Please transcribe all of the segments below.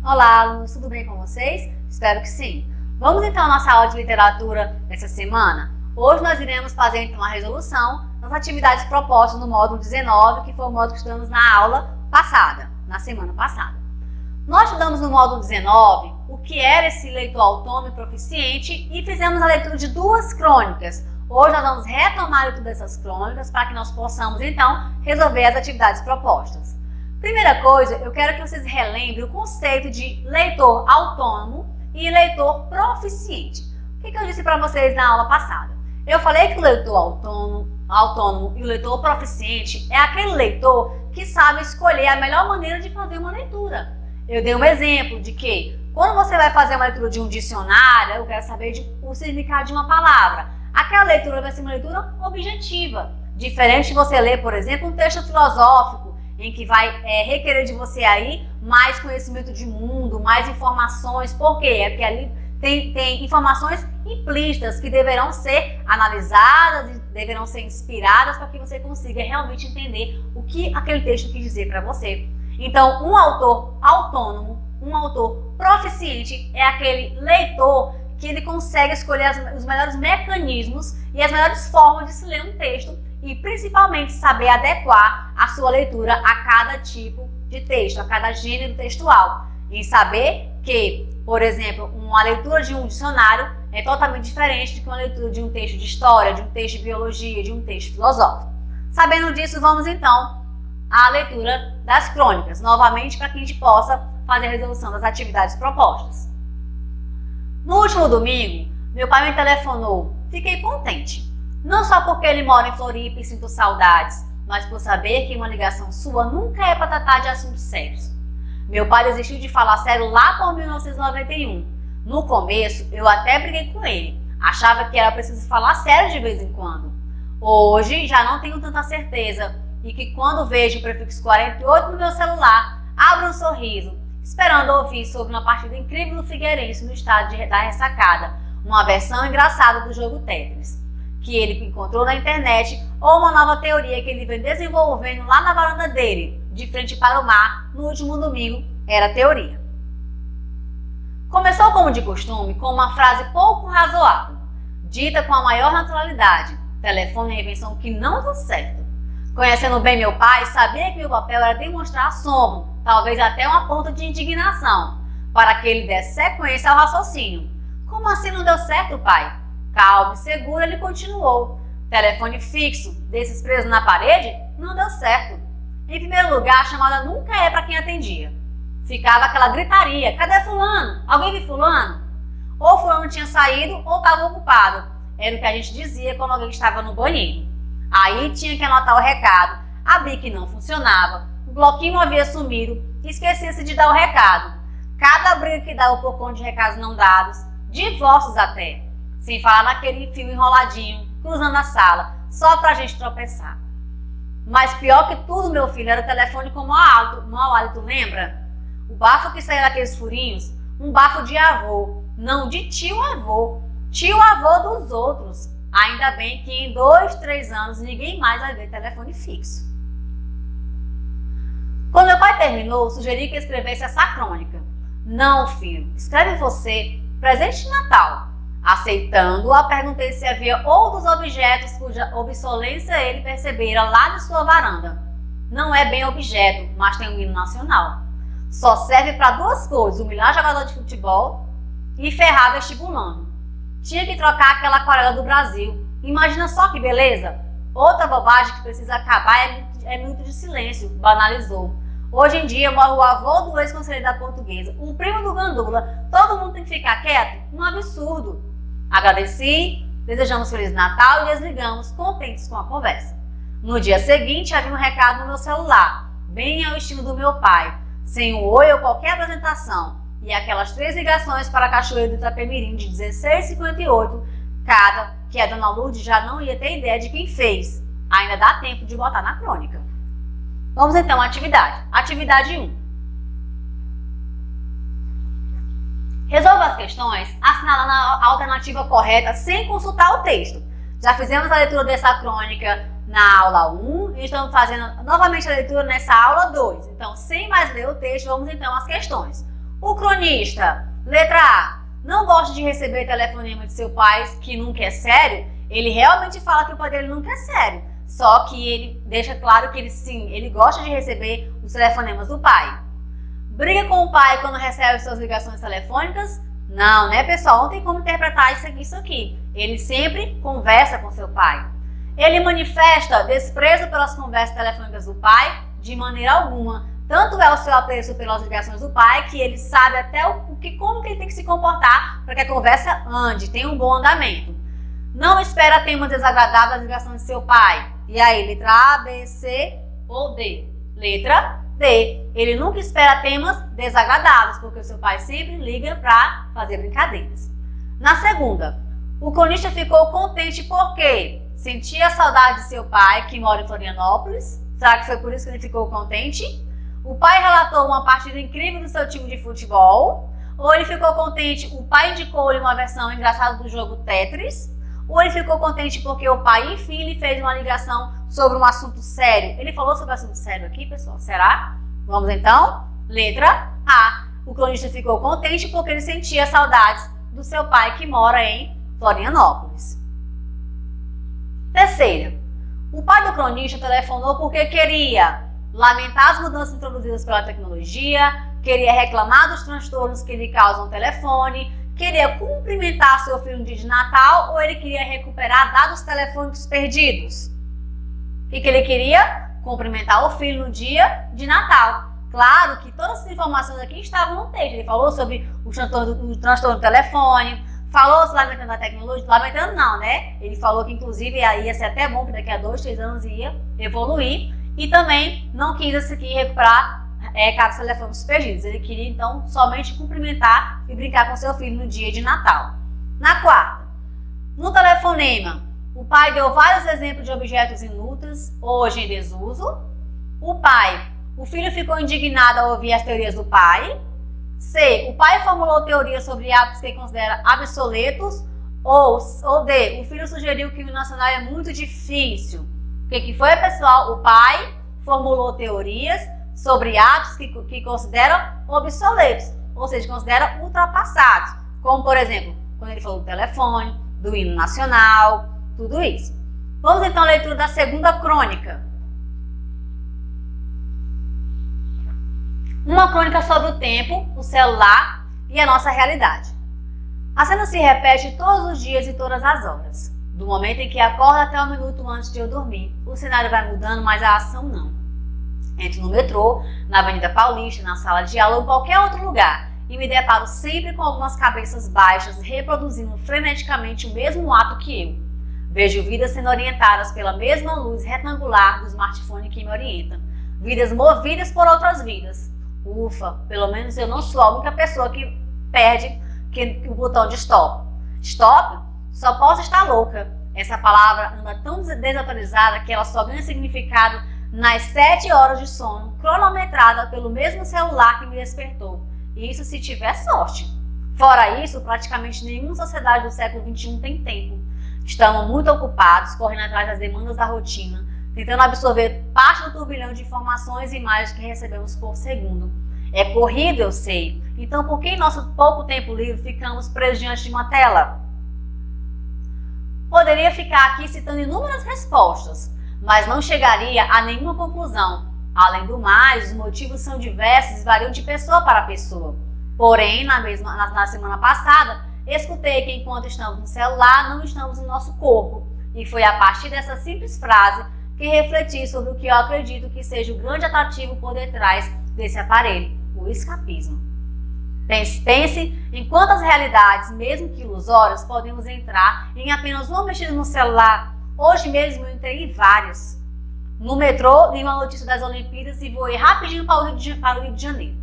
Olá, alunos, tudo bem com vocês? Espero que sim. Vamos então à nossa aula de literatura dessa semana? Hoje nós iremos fazer então a resolução das atividades propostas no módulo 19, que foi o módulo que estudamos na aula passada, na semana passada. Nós estudamos no módulo 19 o que era esse leitor autônomo e proficiente e fizemos a leitura de duas crônicas. Hoje nós vamos retomar a leitura dessas crônicas para que nós possamos então resolver as atividades propostas. Primeira coisa, eu quero que vocês relembrem o conceito de leitor autônomo e leitor proficiente. O que eu disse para vocês na aula passada? Eu falei que o leitor autônomo e o leitor proficiente é aquele leitor que sabe escolher a melhor maneira de fazer uma leitura. Eu dei um exemplo de que quando você vai fazer uma leitura de um dicionário, eu quero saber o significado de uma palavra. Aquela leitura vai ser uma leitura objetiva, diferente de você ler, por exemplo, um texto filosófico, em que vai requerer de você aí mais conhecimento de mundo, mais informações. Por quê? É porque ali tem informações implícitas que deverão ser analisadas e deverão ser inspiradas para que você consiga realmente entender o que aquele texto quis dizer para você. Então, um autor autônomo, um autor proficiente é aquele leitor que ele consegue escolher os melhores mecanismos e as melhores formas de se ler um texto e principalmente saber adequar a sua leitura a cada tipo de texto, a cada gênero textual. E saber que, por exemplo, uma leitura de um dicionário é totalmente diferente de uma leitura de um texto de história, de um texto de biologia, de um texto filosófico. Sabendo disso, vamos então à leitura das crônicas, novamente para que a gente possa fazer a resolução das atividades propostas. No último domingo, meu pai me telefonou. Fiquei contente. Não só porque ele mora em Floripa e sinto saudades, mas por saber que uma ligação sua nunca é para tratar de assuntos sérios. Meu pai desistiu de falar sério lá por 1991. No começo, eu até briguei com ele. Achava que era preciso falar sério de vez em quando. Hoje, já não tenho tanta certeza e que quando vejo o prefixo 48 no meu celular, abro um sorriso, esperando ouvir sobre uma partida incrível do Figueirense no estádio da Ressacada, uma versão engraçada do jogo Tetris, que ele encontrou na internet, ou uma nova teoria que ele vem desenvolvendo lá na varanda dele, de frente para o mar, no último domingo, era teoria. Começou como de costume, com uma frase pouco razoável, dita com a maior naturalidade: telefone é uma invenção que não deu certo. Conhecendo bem meu pai, sabia que meu papel era demonstrar assombro, talvez até uma ponta de indignação, para que ele desse sequência ao raciocínio. Como assim não deu certo, pai? Calmo e seguro, ele continuou. Telefone fixo, desses presos na parede, não deu certo. Em primeiro lugar, a chamada nunca é para quem atendia. Ficava aquela gritaria: cadê fulano? Alguém viu fulano? Ou fulano tinha saído ou estava ocupado. Era o que a gente dizia quando alguém estava no banheiro. Aí tinha que anotar o recado, a bique não funcionava, o bloquinho havia sumido, esquecia-se de dar o recado. Cada briga que dava por conta de recados não dados, divórcios até. Sem falar naquele fio enroladinho, cruzando a sala, só pra gente tropeçar. Mas pior que tudo, meu filho, era o telefone com mau hálito, lembra? O bafo que saía daqueles furinhos, um bafo de avô, não de tio-avô dos outros. Ainda bem que em 2, 3 anos ninguém mais vai ver telefone fixo. Quando meu pai terminou, sugeri que escrevesse essa crônica. Não, filho, escreve você, presente de Natal. Aceitando-a, perguntei se havia outros objetos cuja obsolência ele percebera lá de sua varanda. Não é bem objeto, mas tem um hino nacional. Só serve para duas coisas: humilhar jogador de futebol e ferrar vestibulando. Tinha que trocar aquela aquarela do Brasil. Imagina só que beleza! Outra bobagem que precisa acabar é minuto de silêncio, banalizou. Hoje em dia morre o avô do ex-conselheiro da Portuguesa, um primo do Gandula. Todo mundo tem que ficar quieto? Um absurdo. Agradeci, desejamos Feliz Natal e desligamos, contentes com a conversa. No dia seguinte havia um recado no meu celular, bem ao estilo do meu pai, sem um oi ou qualquer apresentação, e aquelas 3 ligações para a Cachoeira do Itapemirim de 16,58 cada, que a dona Lourdes já não ia ter ideia de quem fez. Ainda dá tempo de botar na crônica. Vamos então à atividade. Atividade 1. Resolva as questões assinalando a alternativa correta sem consultar o texto. Já fizemos a leitura dessa crônica na aula 1 e estamos fazendo novamente a leitura nessa aula 2. Então, sem mais ler o texto, vamos então às questões. O cronista, letra A, não gosta de receber telefonema de seu pai, que nunca é sério. Ele realmente fala que o pai dele nunca é sério. Só que ele deixa claro que ele gosta de receber os telefonemas do pai. Briga com o pai quando recebe suas ligações telefônicas? Não, né, pessoal? Não tem como interpretar isso aqui. Ele sempre conversa com seu pai. Ele manifesta desprezo pelas conversas telefônicas do pai? De maneira alguma. Tanto é o seu apreço pelas ligações do pai que ele sabe até como que ele tem que se comportar para que a conversa ande, tenha um bom andamento. Não espera temas desagradáveis das ligações de seu pai. E aí, letra A, B, C ou D? Letra D. Ele nunca espera temas desagradáveis, porque o seu pai sempre liga para fazer brincadeiras. Na segunda, o cronista ficou contente porque sentia saudade de seu pai, que mora em Florianópolis. Será que foi por isso que ele ficou contente? O pai relatou uma partida incrível do seu time de futebol? Ou ele ficou contente, o pai indicou-lhe uma versão engraçada do jogo Tetris? Ou ele ficou contente porque o pai, enfim, lhe fez uma ligação sobre um assunto sério? Ele falou sobre um assunto sério aqui, pessoal? Será? Vamos então? Letra A. O cronista ficou contente porque ele sentia saudades do seu pai que mora em Florianópolis. Terceira. O pai do cronista telefonou porque queria lamentar as mudanças introduzidas pela tecnologia, queria reclamar dos transtornos que lhe causam o telefone, queria cumprimentar seu filho no dia de Natal ou ele queria recuperar dados telefônicos perdidos? O que ele queria? Cumprimentar o filho no dia de Natal. Claro que todas essas informações aqui estavam no texto. Ele falou sobre o transtorno do telefone, falou se lamentando da tecnologia, lamentando não, né? Ele falou que inclusive ia ser até bom que daqui a 2, 3 anos ia evoluir. E também não quis esse aqui recuperar cabos telefônicos perdidos. Ele queria, então, somente cumprimentar e brincar com seu filho no dia de Natal. Na quarta, no telefonema, o pai deu vários exemplos de objetos inúteis, hoje em desuso. O filho ficou indignado ao ouvir as teorias do pai. C, o pai formulou teorias sobre hábitos que ele considera obsoletos. Ou D, o filho sugeriu que o nacional é muito difícil. O que foi, pessoal? O pai formulou teorias sobre atos que consideram obsoletos, ou seja, considera ultrapassados. Como, por exemplo, quando ele falou do telefone, do hino nacional, tudo isso. Vamos então à leitura da segunda crônica. Uma crônica sobre o tempo, o celular e a nossa realidade. A cena se repete todos os dias e todas as horas. Do momento em que acorda até um minuto antes de eu dormir. O cenário vai mudando, mas a ação não. Entro no metrô, na Avenida Paulista, na sala de aula ou qualquer outro lugar e me deparo sempre com algumas cabeças baixas reproduzindo freneticamente o mesmo ato que eu. Vejo vidas sendo orientadas pela mesma luz retangular do smartphone que me orienta. Vidas movidas por outras vidas. Ufa, pelo menos eu não sou a única pessoa que perde o botão de stop. Stop? Só posso estar louca. Essa palavra anda tão desatualizada que ela só ganha significado nas 7 horas de sono, cronometrada pelo mesmo celular que me despertou. Isso se tiver sorte. Fora isso, praticamente nenhuma sociedade do século XXI tem tempo. Estamos muito ocupados, correndo atrás das demandas da rotina, tentando absorver parte do turbilhão de informações e imagens que recebemos por segundo. É corrido, eu sei. Então, por que em nosso pouco tempo livre ficamos presos diante de uma tela? Poderia ficar aqui citando inúmeras respostas, mas não chegaria a nenhuma conclusão. Além do mais, os motivos são diversos e variam de pessoa para pessoa. Porém, na semana passada, escutei que enquanto estamos no celular, não estamos no nosso corpo. E foi a partir dessa simples frase que refleti sobre o que eu acredito que seja o grande atrativo por detrás desse aparelho, o escapismo. Pense em quantas realidades, mesmo que ilusórias, podemos entrar em apenas uma mexida no celular. Hoje mesmo eu entrei em várias. No metrô, li uma notícia das Olimpíadas e voei rapidinho para o Rio de Janeiro,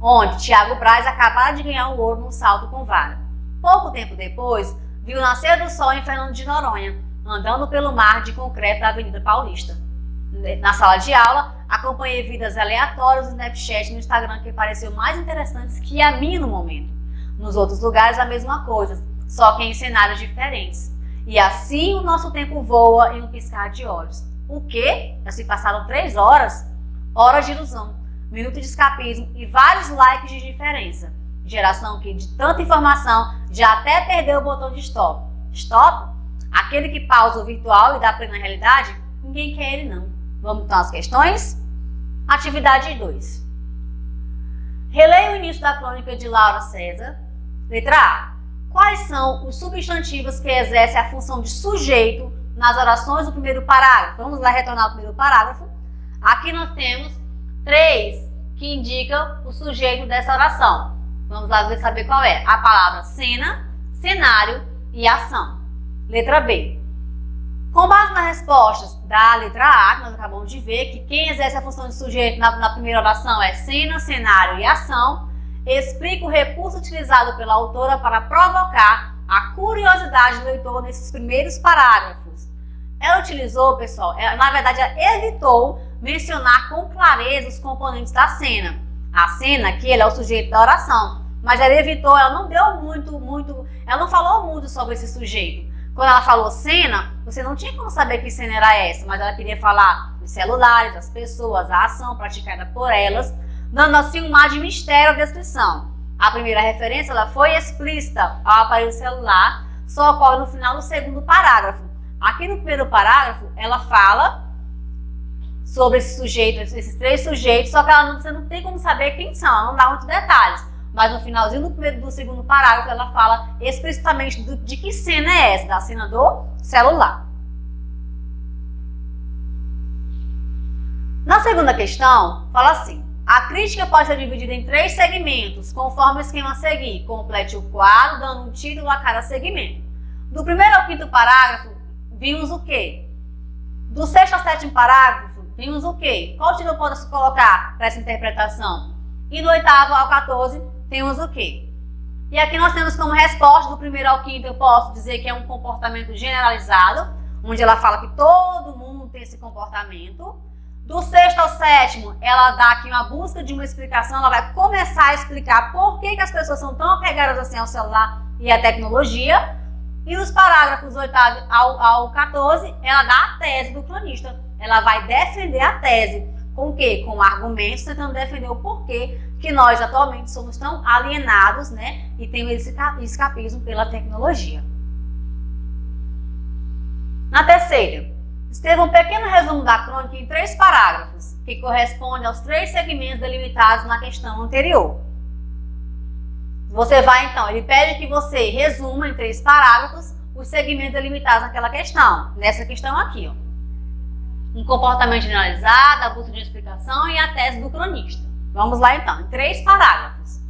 onde Thiago Braz acabara de ganhar o ouro no salto com vara. Pouco tempo depois, vi o nascer do sol em Fernando de Noronha, andando pelo mar de concreto da Avenida Paulista. Na sala de aula, acompanhei vidas aleatórias no Snapchat e no Instagram que pareciam mais interessantes que a minha no momento. Nos outros lugares a mesma coisa, só que em cenários diferentes. E assim o nosso tempo voa em um piscar de olhos. O quê? Já se passaram 3 horas? Horas de ilusão. minuto de escapismo e vários likes de diferença. Geração que de tanta informação já até perdeu o botão de stop. Stop? Aquele que pausa o virtual e dá play na realidade? Ninguém quer ele não. Vamos então às questões? Atividade 2. Releia o início da crônica de Laura César. Letra A. Quais são os substantivos que exercem a função de sujeito nas orações do primeiro parágrafo? Vamos lá retornar ao primeiro parágrafo. Aqui nós temos 3 que indicam o sujeito dessa oração. Vamos lá ver saber qual é. A palavra cena, cenário e ação. Letra B. Com base nas respostas da letra A, que nós acabamos de ver, que quem exerce a função de sujeito na primeira oração é cena, cenário e ação, explica o recurso utilizado pela autora para provocar a curiosidade do leitor nesses primeiros parágrafos. Ela utilizou, pessoal, na verdade, ela evitou mencionar com clareza os componentes da cena. A cena aqui, ele é o sujeito da oração, mas ela evitou, ela não deu ela não falou muito sobre esse sujeito. Quando ela falou cena, você não tinha como saber que cena era essa, mas ela queria falar dos celulares, das pessoas, a ação praticada por elas, dando assim um ar de mistério à descrição. A primeira referência ela foi explícita ao aparelho celular, só ocorre no final do segundo parágrafo. Aqui no primeiro parágrafo, ela fala sobre esse sujeito, esses 3 sujeitos, só que você não tem como saber quem são, ela não dá muitos detalhes. Mas no finalzinho do segundo parágrafo, ela fala explicitamente de que cena é essa, da cena do celular. Na segunda questão, fala assim: a crítica pode ser dividida em 3 segmentos, conforme o esquema a seguir. Complete o quadro, dando um título a cada segmento. Do primeiro ao quinto parágrafo, vimos o quê? Do sexto ao sétimo parágrafo, vimos o quê? Qual título pode-se colocar para essa interpretação? E do oitavo ao 14, temos o quê? E aqui nós temos como resposta, do primeiro ao quinto, eu posso dizer que é um comportamento generalizado, onde ela fala que todo mundo tem esse comportamento. Do sexto ao sétimo, ela dá aqui uma busca de uma explicação, ela vai começar a explicar por que as pessoas são tão apegadas assim ao celular e à tecnologia. E nos parágrafos 8 ao 14, ela dá a tese do cronista. Ela vai defender a tese. Com o quê? Com argumentos, tentando defender o porquê que nós atualmente somos tão alienados, né? E temos esse escapismo pela tecnologia. Na terceira, escreva um pequeno resumo da crônica em 3 parágrafos, que corresponde aos 3 segmentos delimitados na questão anterior. Você vai, então, ele pede que você resuma em 3 parágrafos os segmentos delimitados naquela questão. Nessa questão aqui, ó. Um comportamento generalizado, a busca de explicação e a tese do cronista. Vamos lá então, em 3 parágrafos.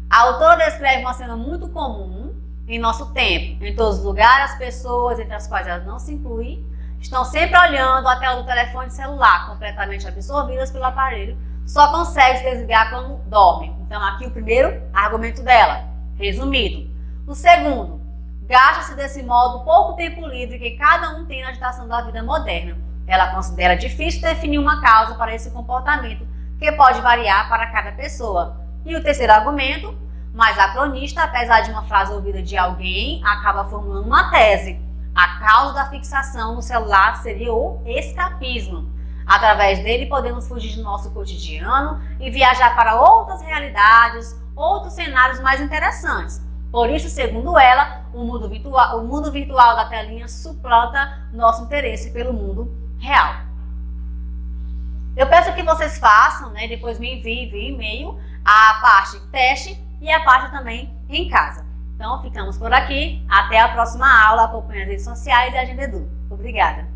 A autora descreve uma cena muito comum em nosso tempo. Em todos os lugares, as pessoas, entre as quais elas não se incluem, estão sempre olhando a tela do telefone celular, completamente absorvidas pelo aparelho, só conseguem se desligar quando dormem. Então aqui o primeiro argumento dela, resumido. O segundo, gasta-se desse modo pouco tempo livre que cada um tem na agitação da vida moderna. Ela considera difícil definir uma causa para esse comportamento, que pode variar para cada pessoa. E o terceiro argumento, mas a cronista, apesar de uma frase ouvida de alguém, acaba formulando uma tese. A causa da fixação no celular seria o escapismo. Através dele podemos fugir do nosso cotidiano e viajar para outras realidades, outros cenários mais interessantes. Por isso, segundo ela, o mundo virtual da telinha suplanta nosso interesse pelo mundo real. Eu peço que vocês façam, né, depois me enviem via e-mail a parte teste e a parte também em casa. Então, ficamos por aqui. Até a próxima aula. Acompanhe as redes sociais e a Agenda Edu. Obrigada.